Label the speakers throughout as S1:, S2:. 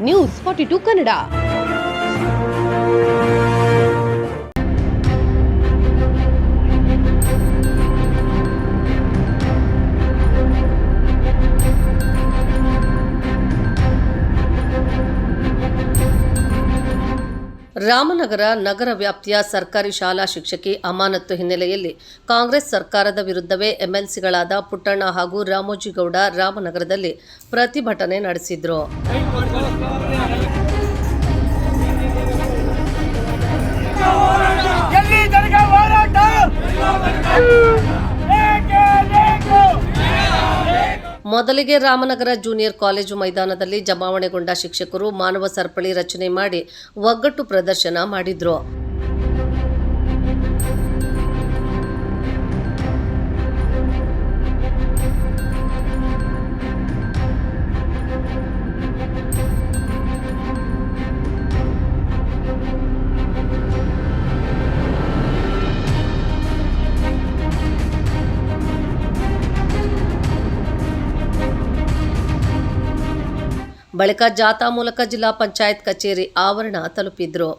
S1: News 42 Kannada. Ramanagara ನಗರ ವ್ಯಾಪ್ತಿಯ ಸರ್ಕಾರಿ ಶಾಲಾ ಶಿಕ್ಷಕಿ ಅಮಾನತು ಹಿನ್ನೆಲೆಯಲ್ಲಿ ಕಾಂಗ್ರೆಸ್ ಸರ್ಕಾರದ ವಿರುದ್ಧವೇ ಎಂಎಲ್ಸಿಗಳಾದ ಪುಟ್ಟಣ್ಣ ಹಾಗೂ ರಾಮೋಜಿಗೌಡ ರಾಮನಗರದಲ್ಲಿ ಪ್ರತಿಭಟನೆ ನಡೆಸಿದ್ರು. ಮೊದಲಿಗೆ ರಾಮನಗರ ಜೂನಿಯರ್ ಕಾಲೇಜು ಮೈದಾನದಲ್ಲಿ ಜಮಾವಣೆಗೊಂಡ ಶಿಕ್ಷಕರು ಮಾನವ ಸರಪಳಿ ರಚನೆ ಮಾಡಿ ಒಗ್ಗಟ್ಟು ಪ್ರದರ್ಶನ ಮಾಡಿದ್ರು. ಬಳಿಕ ಜಾಥಾ ಮೂಲಕ ಜಿಲ್ಲಾ ಪಂಚಾಯತ್ ಕಚೇರಿ ಆವರಣ ತಲುಪಿದ್ರು.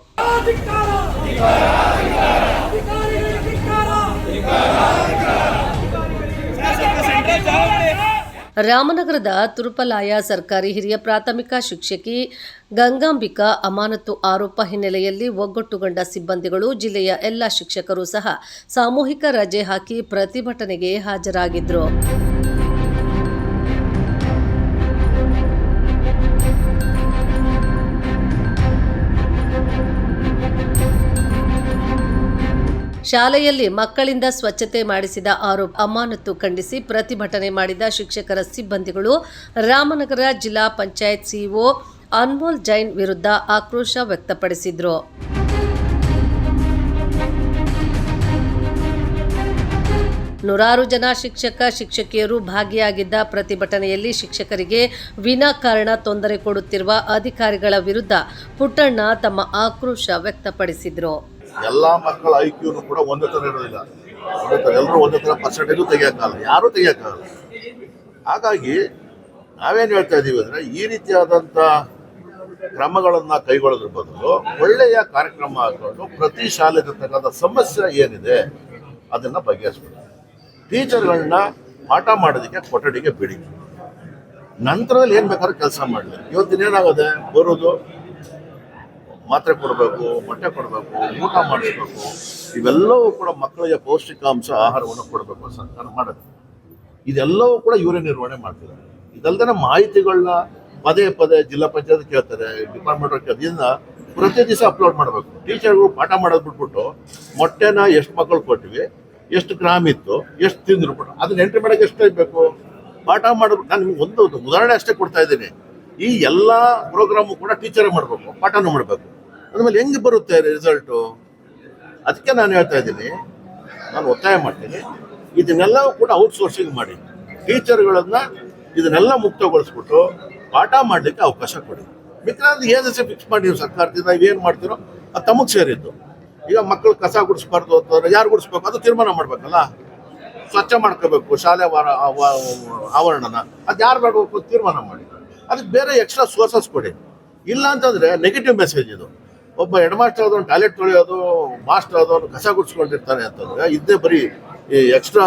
S1: ರಾಮನಗರದ ತುರುಪಲಾಯ ಸರ್ಕಾರಿ ಹಿರಿಯ ಪ್ರಾಥಮಿಕ ಶಿಕ್ಷಕಿ ಗಂಗಾಂಬಿಕಾ ಅಮಾನತು ಆರೋಪ ಹಿನ್ನೆಲೆಯಲ್ಲಿ ಒಗ್ಗಟ್ಟುಗೊಂಡ ಸಿಬ್ಬಂದಿಗಳು ಜಿಲ್ಲೆಯ ಎಲ್ಲ ಶಿಕ್ಷಕರು ಸಹ ಸಾಮೂಹಿಕ ರಜೆ ಹಾಕಿ ಪ್ರತಿಭಟನೆಗೆ ಹಾಜರಾಗಿದ್ರು. ಶಾಲೆಯಲ್ಲಿ ಮಕ್ಕಳಿಂದ ಸ್ವಚ್ಛತೆ ಮಾಡಿಸಿದ ಆರೋಪ ಅಮಾನತು ಖಂಡಿಸಿ ಪ್ರತಿಭಟನೆ ಮಾಡಿದ ಶಿಕ್ಷಕರ ಸಿಬ್ಬಂದಿಗಳು ರಾಮನಗರ ಜಿಲ್ಲಾ ಪಂಚಾಯತ್ ಸಿಇಒ ಅನ್ಮೋಲ್ ಜೈನ್ ವಿರುದ್ಧ ಆಕ್ರೋಶ ವ್ಯಕ್ತಪಡಿಸಿದರು. ನೂರಾರು ಜನ ಶಿಕ್ಷಕಿಯರು ಭಾಗಿಯಾಗಿದ್ದ ಪ್ರತಿಭಟನೆಯಲ್ಲಿ ಶಿಕ್ಷಕರಿಗೆ ವಿನಾಕಾರಣ ತೊಂದರೆ ಕೊಡುತ್ತಿರುವ ಅಧಿಕಾರಿಗಳ ವಿರುದ್ಧ ಪುಟ್ಟಣ್ಣ ತಮ್ಮ ಆಕ್ರೋಶ ವ್ಯಕ್ತಪಡಿಸಿದರು.
S2: ಎಲ್ಲ ಮಕ್ಕಳ ಐಕ್ಯೂನು ಕೂಡ ಒಂದೇ ಥರ ಇರೋದಿಲ್ಲ. ಎಲ್ಲರೂ ಒಂದೇ ಥರ ಪರ್ಸೆಂಟೇಜು ತೆಗಿಯೋಕ್ಕಾಗಲ್ಲ, ಯಾರೂ ತೆಗಿಯೋಕ್ಕಾಗಲ್ಲ. ಹಾಗಾಗಿ ನಾವೇನು ಹೇಳ್ತಾ ಇದ್ದೀವಿ ಅಂದರೆ, ಈ ರೀತಿಯಾದಂಥ ಕ್ರಮಗಳನ್ನು ಕೈಗೊಳ್ಳೋದ್ರ ಬದಲು ಒಳ್ಳೆಯ ಕಾರ್ಯಕ್ರಮ ಹಾಕೊಂಡು ಪ್ರತಿ ಶಾಲೆಗಿರ್ತಕ್ಕಂಥ ಸಮಸ್ಯೆ ಏನಿದೆ ಅದನ್ನು ಬಗೆಹರಿಸ್ಬೇಕು. ಟೀಚರ್ಗಳನ್ನ ಪಾಠ ಮಾಡೋದಕ್ಕೆ ಕೊಠಡಿಗೆ ಬಿಡಿ, ನಂತರದಲ್ಲಿ ಏನು ಬೇಕಾದ್ರೂ ಕೆಲಸ ಮಾಡಲಿ. ಇವತ್ತಿನ ಏನಾಗುತ್ತೆ, ಬರೋದು ಮಾತ್ರೆ ಕೊಡಬೇಕು, ಮೊಟ್ಟೆ ಕೊಡಬೇಕು, ಊಟ ಮಾಡಿಸ್ಬೇಕು, ಇವೆಲ್ಲವೂ ಕೂಡ ಮಕ್ಕಳಿಗೆ ಪೌಷ್ಟಿಕಾಂಶ ಆಹಾರವನ್ನು ಕೊಡಬೇಕು ಸರ್ಕಾರ ಮಾಡೋದು. ಇದೆಲ್ಲವೂ ಕೂಡ ಇವರೇ ನಿರ್ವಹಣೆ ಮಾಡ್ತಿದ್ದಾರೆ. ಇದಲ್ದೇ ಮಾಹಿತಿಗಳನ್ನ ಪದೇ ಪದೇ ಜಿಲ್ಲಾ ಪಂಚಾಯತ್ ಕೇಳ್ತಾರೆ, ಡಿಪಾರ್ಟ್ಮೆಂಟ್ ಕೇಳ್ತಾರೆ. ಇದನ್ನ ಪ್ರತಿ ದಿವಸ ಅಪ್ಲೋಡ್ ಮಾಡಬೇಕು. ಟೀಚರ್ಗಳು ಪಾಠ ಮಾಡೋದು ಬಿಟ್ಬಿಟ್ಟು ಮೊಟ್ಟೆನ ಎಷ್ಟು ಮಕ್ಕಳು ಕೊಟ್ಟಿವಿ, ಎಷ್ಟು ಗ್ರಾಮ್ ಇತ್ತು, ಎಷ್ಟು ತಿಂದಿರ್ಬಿಟ್ಟು ಅದನ್ನ ಎಂಟ್ರಿ ಮಾಡೋಕ್ಕೆ ಎಷ್ಟು ಬೇಕು. ಪಾಠ ಮಾಡಬೇಕು. ನಾನು ನಿಮ್ಗೆ ಒಂದು ಉದಾಹರಣೆ ಅಷ್ಟೇ ಕೊಡ್ತಾ ಇದ್ದೀನಿ. ಈ ಎಲ್ಲ ಪ್ರೋಗ್ರಾಮು ಕೂಡ ಟೀಚರೇ ಮಾಡಬೇಕು, ಪಾಠನೂ ಮಾಡಬೇಕು. ಅದ್ಮೇಲೆ ಹೆಂಗೆ ಬರುತ್ತೆ ರಿಸಲ್ಟು? ಅದಕ್ಕೆ ನಾನು ಹೇಳ್ತಾ ಇದ್ದೀನಿ, ನಾನು ಒತ್ತಾಯ ಮಾಡ್ತೀನಿ, ಇದನ್ನೆಲ್ಲವೂ ಕೂಡ ಔಟ್ಸೋರ್ಸಿಂಗ್ ಮಾಡಿ ಟೀಚರ್ಗಳನ್ನ ಇದನ್ನೆಲ್ಲ ಮುಕ್ತಗೊಳಿಸ್ಬಿಟ್ಟು ಪಾಠ ಮಾಡಲಿಕ್ಕೆ ಅವಕಾಶ ಕೊಡಿ. ಮಿಕ್ಕಾದ ಏಜೆನ್ಸಿ ಫಿಕ್ಸ್ ಮಾಡಿ ನೀವು ಸರ್ಕಾರದಿಂದ ಏನು ಮಾಡ್ತೀರೋ ಅದು ತಮಗೆ ಸೇರಿದ್ದು. ಈಗ ಮಕ್ಕಳು ಕಸ ಗುಡಿಸ್ಬಾರ್ದು ಅಂತಂದ್ರೆ ಯಾರು ಗುಡಿಸ್ಬೇಕು ಅದು ತೀರ್ಮಾನ ಮಾಡಬೇಕಲ್ಲ. ಸ್ವಚ್ಛ ಮಾಡ್ಕೋಬೇಕು ಶಾಲೆ ಆವರಣನ, ಅದು ಯಾರು ಮಾಡಬೇಕು ತೀರ್ಮಾನ ಮಾಡಿ. ಅದಕ್ಕೆ ಬೇರೆ ಎಕ್ಸ್ಟ್ರಾ ಸೋರ್ಸಸ್ ಕೊಡಿ. ಇಲ್ಲ ಅಂತಂದರೆ ನೆಗೆಟಿವ್ ಮೆಸೇಜ್ ಇದು. ಒಬ್ಬ ಹೆಡ್ ಮಾಸ್ಟರ್ ಆದವನು ಟಾಯ್ಲೆಟ್ ತೊಳೆಯೋದು, ಮಾಸ್ಟರ್ ಆದವನು ಕಸ ಗುಡಿಸ್ಕೊಂಡಿರ್ತಾನೆ ಅಂತಂದರೆ ಇದೇ ಬರೀ ಎಕ್ಸ್ಟ್ರಾ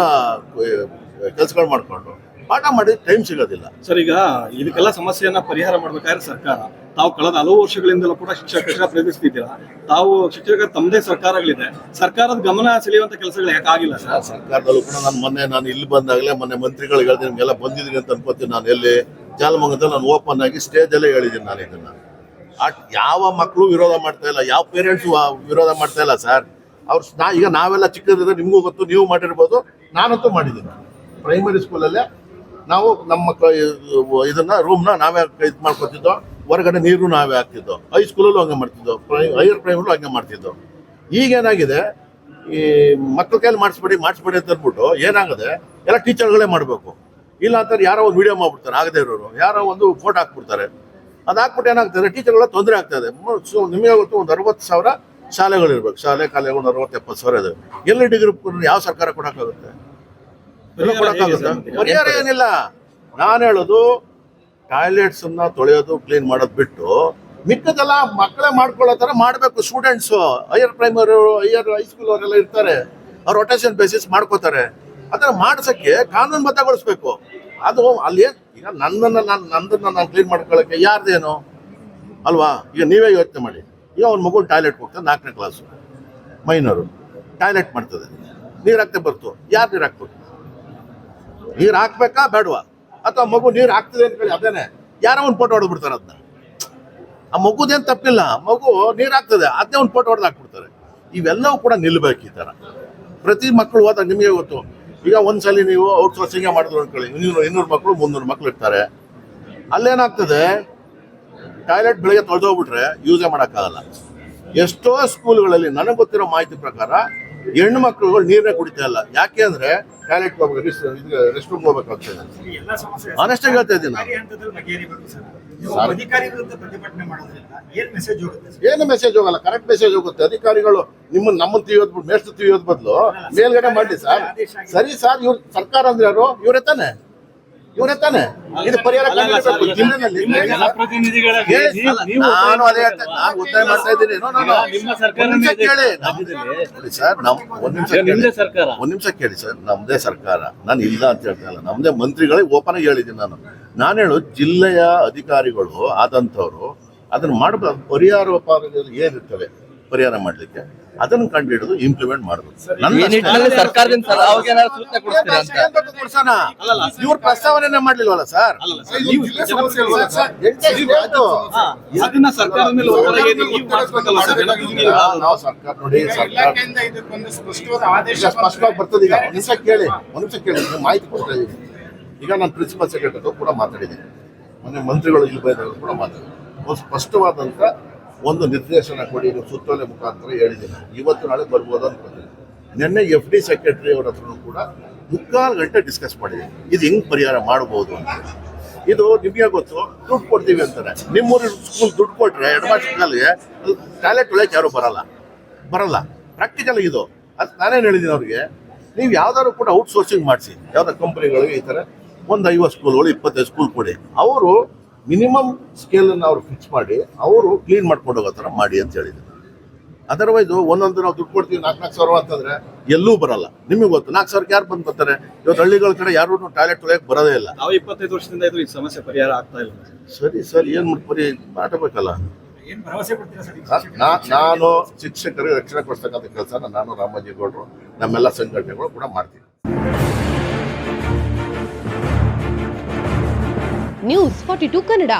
S2: ಕೆಲಸಗಳು ಮಾಡಿಕೊಂಡು ಪಾಠ ಮಾಡಿ ಟೈಮ್ ಸಿಗೋದಿಲ್ಲ.
S3: ಸರ್, ಈಗ ಇದಕ್ಕೆಲ್ಲ ಸಮಸ್ಯೆಯನ್ನ ಪರಿಹಾರ ಮಾಡ್ಬೇಕಾದ್ರೆ ಸರ್ಕಾರ, ತಾವು ಕಳೆದ ಹಲವು ವರ್ಷಗಳಿಂದಲೂ ಕೂಡ ಶಿಕ್ಷಕರ ಪ್ರಯತ್ನಿಸ್ತಿದ್ದೀರಾ. ತಾವು ಶಿಕ್ಷಕರ ತಮ್ಮದೇ ಸರ್ಕಾರಗಳಿದೆ, ಸರ್ಕಾರದ ಗಮನ ಸೆಳೆಯುವಂತ ಕೆಲಸಗಳು ಯಾಕಾಗಿಲ್ಲ ಸರ್?
S2: ಸರ್ಕಾರದಲ್ಲೂ ಕೂಡ ನಾನು ಇಲ್ಲಿ ಬಂದಾಗಲೇ ಮೊನ್ನೆ ಮಂತ್ರಿಗಳಿಗೆ ಹೇಳಿದೆ, ನಿಮಗೆಲ್ಲ ಬಂದಿದ್ದೀನಿ ಅಂತ ಅನ್ಕೋತೀನಿ. ನಾನು ಎಲ್ಲಿ ಜಾಲಮಂಗದಲ್ಲಿ ನಾನು ಓಪನ್ ಆಗಿ ಸ್ಟೇಜಲ್ಲೇ ಹೇಳಿದ್ದೀನಿ. ನಾನು ಇದನ್ನ ಯಾವ ಮಕ್ಕಳು ವಿರೋಧ ಮಾಡ್ತಾ ಇಲ್ಲ, ಯಾವ ಪೇರೆಂಟ್ಸು ವಿರೋಧ ಮಾಡ್ತಾ ಇಲ್ಲ ಸರ್. ಈಗ ನಾವೆಲ್ಲ ಚಿಕ್ಕದಿದ್ರೆ ನಿಮಗೂ ಗೊತ್ತು, ನೀವು ಮಾಡಿರ್ಬೋದು, ನಾನಂತೂ ಮಾಡಿದ್ದೀನಿ. ಪ್ರೈಮರಿ ಸ್ಕೂಲಲ್ಲೇ ನಾವು ನಮ್ಮ ಇದನ್ನ ರೂಮ್ನ ನಾವೇ ಇದು ಮಾಡ್ಕೊತಿದ್ದೋ, ಹೊರಗಡೆ ನೀರು ನಾವೇ ಹಾಕ್ತಿದ್ದೋ. ಹೈಸ್ಕೂಲಲ್ಲೂ ಹಂಗೆ ಮಾಡ್ತಿದ್ದೋ, ಹೈಯರ್ ಪ್ರೈಮರಿಲೂ ಹಂಗೆ ಮಾಡ್ತಿದ್ದೋ. ಈಗೇನಾಗಿದೆ, ಈ ಮಕ್ಕಳ ಕೈಯಲ್ಲಿ ಮಾಡಿಸ್ಬೇಡಿ ಅಂತ ಅಂದ್ಬಿಟ್ಟು ಏನಾಗಿದೆ, ಎಲ್ಲ ಟೀಚರ್ಗಳೇ ಮಾಡಬೇಕು. ಇಲ್ಲ ಅಂತಾರೆ ಯಾರೋ ಒಂದು ವಿಡಿಯೋ ಮಾಡ್ಬಿಡ್ತಾರೆ, ಆಗದೆ ಇರೋರು ಯಾರೋ ಒಂದು ಫೋಟೋ ಹಾಕ್ಬಿಡ್ತಾರೆ. ಅದು ಹಾಕ್ಬಿಟ್ಟು ಏನಾಗ್ತದೆ, ಟೀಚರ್ಗಳ ತೊಂದರೆ ಆಗ್ತದೆ. ಸೊ ನಿಮಗೆ ಗೊತ್ತು, ಒಂದು 60,000 ಶಾಲೆಗಳಿರ್ಬೇಕು, ಶಾಲೆ ಕಾಲೇಜು 60-70 ಸಾವಿರ ಇದೆ. ಎಲ್ಲಿ ಡಿಗ್ರಿ ಯಾವ ಸರ್ಕಾರ ಕೊಡೋಕ್ಕಾಗುತ್ತೆ? ಪರಿಹಾರ ಏನಿಲ್ಲ. ನಾನು ಹೇಳೋದು, ಟಾಯ್ಲೆಟ್ಸ್ ಅನ್ನ ತೊಳೆಯೋದು ಕ್ಲೀನ್ ಮಾಡೋದು ಬಿಟ್ಟು ಮಿಕ್ಕದೆಲ್ಲ ಮಕ್ಕಳೇ ಮಾಡ್ಕೊಳ್ಳೋ ಥರ ಮಾಡಬೇಕು. Students higher primary higher high school ಅವರೆಲ್ಲ ಇರ್ತಾರೆ, ಅವ್ರು ರೊಟೇಷನ್ ಬೇಸಿಸ್ ಮಾಡ್ಕೋತಾರೆ. ಅದನ್ನ ಮಾಡ್ಸಕ್ಕೆ ಕಾನೂನುಬದ್ಧಗೊಳಿಸ್ಬೇಕು. ಅದು ಅಲ್ಲಿ ಈಗ ನಂದನ್ನ ನಾನು ಕ್ಲೀನ್ ಮಾಡ್ಕೊಳ್ಳೋಕ್ಕೆ ಯಾರ್ದೇನು ಅಲ್ವಾ? ಈಗ ನೀವೇ ಯೋಚನೆ ಮಾಡಿ. ಈಗ ಅವ್ನ ಮಗು ಟಾಯ್ಲೆಟ್ ಹೋಗ್ತದೆ, 4ನೇ ಕ್ಲಾಸು ಮೈನರು ಟಾಯ್ಲೆಟ್ ಮಾಡ್ತದೆ, ನೀರು ಹಾಕ್ತೆ ಬರ್ತು, ಯಾರು ನೀರು ಹಾಕ್ಬೇಕು? ನೀರು ಹಾಕ್ಬೇಕಾ ಬೇಡವಾ? ಅಥವಾ ಮಗು ನೀರು ಹಾಕ್ತದೆ ಅಂತ ಹೇಳಿ ಅದೇನೆ ಯಾರೋ ಒಂದು ಫೋಟೋ ಹೊಡೆದ್ಬಿಡ್ತಾರೆ. ಅದನ್ನ ಆ ಮಗುದೇನು ತಪ್ಪಿಲ್ಲ, ಮಗು ನೀರು ಹಾಕ್ತದೆ, ಅದನ್ನೇ ಒಂದು ಫೋಟೋ ಹೊಡೆದು ಹಾಕ್ಬಿಡ್ತಾರೆ. ಇವೆಲ್ಲವೂ ಕೂಡ ನಿಲ್ಬೇಕು. ಈ ಥರ ಪ್ರತಿ ಮಕ್ಕಳು ಹೋದಾಗ ನಿಮಗೆ ಗೊತ್ತು. ಈಗ ಒಂದ್ಸಲಿ ನೀವು ಔಟ್ಸೋರ್ಸಿಂಗ್ ಮಾಡಿದ್ರು ಅನ್ಕೊಳ್ಳಿ, 200 ಮಕ್ಕಳು 300 ಮಕ್ಕಳು ಇರ್ತಾರೆ. ಅಲ್ಲೇನಾಗ್ತದೆ, ಟಾಯ್ಲೆಟ್ ಬೆಳಗ್ಗೆ ತೊಳೆದೋಗ್ಬಿಟ್ರೆ ಯೂಸೇ ಮಾಡೋಕ್ಕಾಗಲ್ಲ. ಎಷ್ಟೋ ಸ್ಕೂಲ್ಗಳಲ್ಲಿ ನನಗೆ ಗೊತ್ತಿರೋ ಮಾಹಿತಿ ಪ್ರಕಾರ ಹೆಣ್ಣು ಮಕ್ಕಳುಗಳು ನೀರೇ ಕುಡಿತಾ ಇಲ್ಲ. ಯಾಕೆ ಅಂದ್ರೆ ಟಾಯ್ಲೆಟ್ ಹೋಗ್ಬೇಕು, ರೆಸ್ಟ್ ರೂಮ್ ಹೋಗ್ಬೇಕಾಗ್ತದೆ. ಆನೆಸ್ಟಾಗಿ ಹೇಳ್ತಾ ಇದ್ದೀನಿ ನಾನು. ಏನು ಮೆಸೇಜ್ ಹೋಗಲ್ಲ, ಕರೆಕ್ಟ್ ಮೆಸೇಜ್ ಹೋಗುತ್ತೆ. ಅಧಿಕಾರಿಗಳು ನಮ್ಮನ್ನು ತಿಳಿಯೋದು ಮೇಷ್ಟು ತಿಳಿಯೋದ್ ಬದಲು ಮೇಲ್ಗಡೆ ಮಾಡಿ ಸರ್. ಸರಿ ಸರ್, ಇವ್ರು ಸರ್ಕಾರ ಅಂದ್ರೆ ಯಾರು? ಇವರೇ ತಾನೆ ಇದು ಪರಿಹಾರ ಕಂಡುಹಿಡಿಬೇಕು. ಜಿಲ್ಲೆನಲ್ಲಿ ನಾನು ಅದೇ ನಾನು ಒತ್ತಾಯ ಮಾಡ್ತಾ ಇದ್ದೀನಿ. ಕೇಳಿ ಸರ್, ಒಂದ್ ನಿಮಿಷ ಕೇಳಿ ಸರ್. ನಮ್ದೇ ಸರ್ಕಾರ, ನಾನು ಇಲ್ಲ ಅಂತ ಹೇಳ್ತಾ ಇಲ್ಲ. ನಮ್ದೇ ಮಂತ್ರಿಗಳಿಗೆ ಓಪನ್ ಆಗಿ ಹೇಳಿದ್ದೀನಿ ನಾನು ಹೇಳು ಜಿಲ್ಲೆಯ ಅಧಿಕಾರಿಗಳು ಆದಂಥವ್ರು ಅದನ್ನ ಮಾಡಬೇಕು. ಪರಿಹಾರೋಪಾಯಗಳು ಏನಿರ್ತವೆ ಪರಿಹಾರ ಮಾಡ್ಲಿಕ್ಕೆ ಅದನ್ನ ಕಂಡು ಹಿಡಿದು ಇಂಪ್ಲಿಮೆಂಟ್ ಮಾಡಬೇಕು. ಇವ್ರ ಪ್ರಸ್ತಾವನೆ ಮಾಡ್ಲಿಲ್ವಲ್ಲ ಸರ್? ನಾವು ಸರ್ಕಾರ ನೋಡಿ, ಸ್ಪಷ್ಟವಾಗಿ ಬರ್ತದೆ. ಈಗ ಒಂದ್ ನಿಮಿಷ ಕೇಳಿ, ಮಾಹಿತಿ ಕೊಡ್ತಾ ಇದ್ದೀನಿ. ಈಗ ನಾನು ಪ್ರಿನ್ಸಿಪಲ್ ಸೆಕ್ರೆಟರಿ ಕೂಡ ಮಾತಾಡಿದ್ದೀನಿ, ಮೊನ್ನೆ ಮಂತ್ರಿಗಳು ಇಲ್ಲಿ ಬೈದವರು ಕೂಡ ಮಾತಾಡಿದ್ದೀನಿ. ಒಂದು ಸ್ಪಷ್ಟವಾದಂಥ ಒಂದು ನಿರ್ದೇಶನ ಕೊಡಿ, ಸುತ್ತೋಲೆ ಮುಖಾಂತರ ಹೇಳಿದ್ದೀನಿ. ಇವತ್ತು ನಾಳೆ ಬರ್ಬೋದು ಅನ್ಕೊಂಡಿದ್ದೀನಿ. ನಿನ್ನೆ FD ಸೆಕ್ರೆಟರಿ ಅವ್ರ ಹತ್ರನೂ ಕೂಡ 3/4 ಗಂಟೆ ಡಿಸ್ಕಸ್ ಮಾಡಿದ್ದೀನಿ, ಇದು ಹೆಂಗ್ ಪರಿಹಾರ ಮಾಡ್ಬೋದು ಅಂತ. ಇದು ನಿಮಗೆ ಗೊತ್ತು, ದುಡ್ಡು ಕೊಡ್ತೀವಿ ಅಂತಾರೆ. ನಿಮ್ಮೂರಿನ ಸ್ಕೂಲ್ ದುಡ್ಡು ಕೊಟ್ರೆ ಹೆಡ್ಮಾಸ್ಟರ್ಗಳಿಗೆ ಟಾಯ್ಲೆಟ್ ಒಳಗೆ ಯಾರು ಬರಲ್ಲ. ಪ್ರಾಕ್ಟಿಕಲ್ ಇದು. ಅದು ನಾನೇನು ಹೇಳಿದ್ದೀನಿ ಅವ್ರಿಗೆ, ನೀವು ಯಾವ್ದಾದ್ರು ಕೂಡ ಔಟ್ಸೋರ್ಸಿಂಗ್ ಮಾಡಿಸಿ, ಯಾವ್ದಾರು ಕಂಪ್ನಿಗಳಿಗೆ ಈ ಥರ ಒಂದು 50 ಸ್ಕೂಲ್ಗಳು 25 ಸ್ಕೂಲ್ ಕೊಡಿ. ಅವರು ಮಿನಿಮಮ್ ಸ್ಕೇಲನ್ನು ಅವ್ರು ಫಿಕ್ಸ್ ಮಾಡಿ ಅವರು ಕ್ಲೀನ್ ಮಾಡ್ಕೊಂಡು ಹೋಗೋ ಥರ ಮಾಡಿ ಅಂತ ಹೇಳಿದ್ರು. ಅದರ್ವೈಸ್ ಒಂದೊಂದು ನಾವು ದುಡ್ಡು ಕೊಡ್ತೀವಿ 4,000 ಸಾವಿರ ಅಂತಂದ್ರೆ ಎಲ್ಲೂ ಬರಲ್ಲ. ನಿಮಗೆ ಗೊತ್ತು, 4,000 ಯಾರು ಬಂದು ಬರ್ತಾರೆ? ಇವತ್ತು ಹಳ್ಳಿಗಳ ಕಡೆ ಯಾರು ಟಾಯ್ಲೆಟ್ ತೊಳೆಯಕ್ಕೆ ಬರೋದೇ ಇಲ್ಲ.
S3: ನಾವು 25 ವರ್ಷದಿಂದ ಈ ಸಮಸ್ಯೆ ಪರಿಹಾರ ಆಗ್ತಾ ಇಲ್ಲ.
S2: ಸರಿ ಸರ್, ಏನು ಮಾಡಬೇಕಲ್ಲ. ನಾನು ಶಿಕ್ಷಕರಿಗೆ ರಕ್ಷಣೆ ಕೊಡ್ತಕ್ಕಂಥ ಕೆಲಸ ನಾನು ರಾಮಜೇಗೌಡರು ನಮ್ಮೆಲ್ಲ ಸಂಘಟನೆಗಳು ಕೂಡ ಮಾಡ್ತೀವಿ.
S4: ನ್ಯೂಸ್ 42 ಕನ್ನಡ.